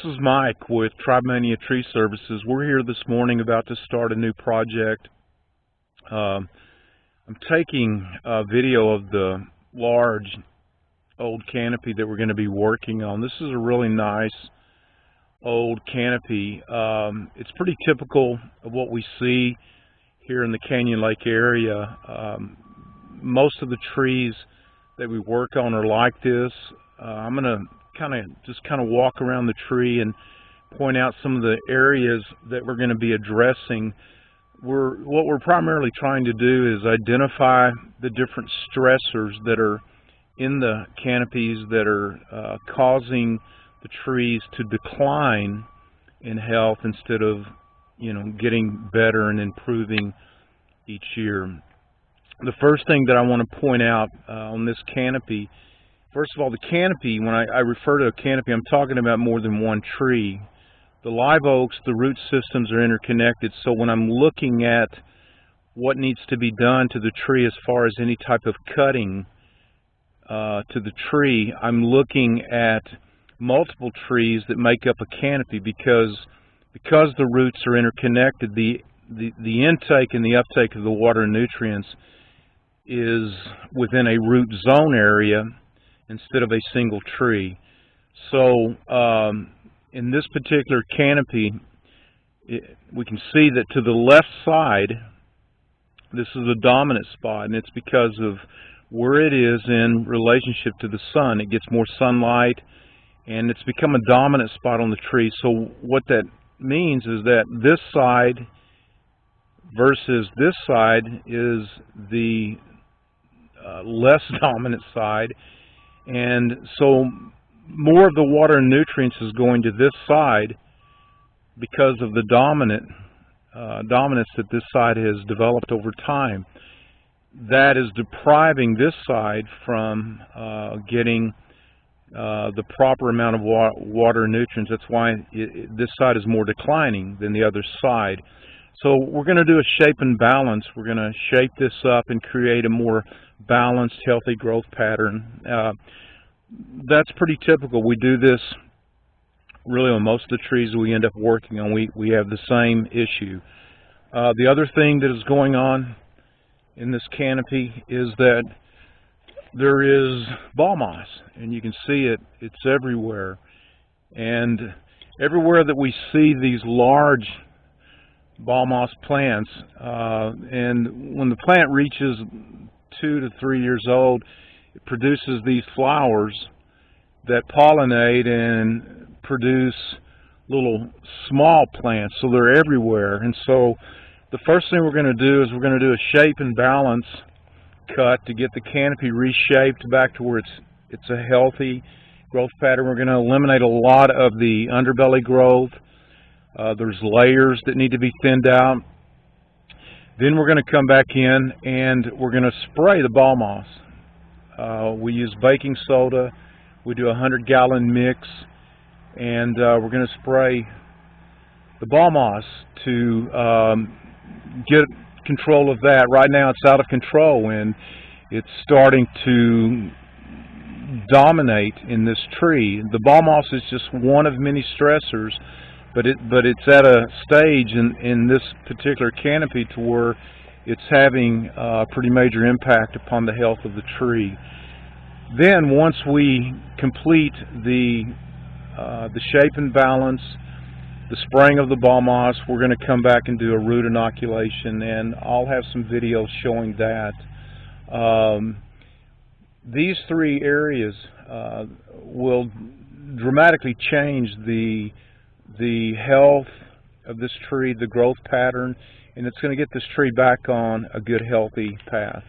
is Mike with Tribemania Tree Services. We're here this morning about to start a new project. I'm taking a video of the large old canopy that we're going to be working on. This is a really nice old canopy. It's pretty typical of what we see here in the Canyon Lake area. Most of the trees that we work on are like this. I'm going to kind of walk around the tree and point out some of the areas that we're going to be addressing. What we're primarily trying to do is identify the different stressors that are in the canopies that are causing the trees to decline in health instead of, getting better and improving each year. The first thing that I want to point out on this canopy, first of all, the canopy, when I refer to a canopy, I'm talking about more than one tree. The live oaks, the root systems are interconnected, so when I'm looking at what needs to be done to the tree as far as any type of cutting to the tree, I'm looking at multiple trees that make up a canopy because the roots are interconnected. The intake and the uptake of the water and nutrients is within a root zone area instead of a single tree. So in this particular canopy, we can see that to the left side, this is a dominant spot, and it's because of where it is in relationship to the sun. It gets more sunlight, and it's become a dominant spot on the tree. So what that means is that this side versus this side is the less dominant side, and so more of the water and nutrients is going to this side because of the dominance that this side has developed over time. That is depriving this side from getting the proper amount of water and nutrients. That's why this side is more declining than the other side. So we're going to do a shape and balance. We're going to shape this up and create a more balanced, healthy growth pattern. That's pretty typical. We do this really on most of the trees we end up working on. We have the same issue. The other thing that is going on in this canopy is that there is ball moss, and you can see it. It's everywhere. And everywhere that we see these large ball moss plants, and when the plant reaches 2 to 3 years old, it produces these flowers that pollinate and produce little small plants, so they're everywhere. And so the first thing we're going to do is we're going to do a shape and balance cut to get the canopy reshaped back to where it's a healthy growth pattern. We're going to eliminate a lot of the underbelly growth. There's layers that need to be thinned out. Then we're going to come back in and we're going to spray the ball moss. We use baking soda. We do a 100-gallon mix, and we're going to spray the ball moss to get control of that. Right now it's out of control and it's starting to dominate in this tree. The ball moss is just one of many stressors, but it's at a stage in this particular canopy to where it's having a pretty major impact upon the health of the tree. Then once we complete the shape and balance, the spraying of the ball moss, we're going to come back and do a root inoculation, and I'll have some videos showing that. These three areas will dramatically change the health of this tree, the growth pattern, and it's going to get this tree back on a good, healthy path.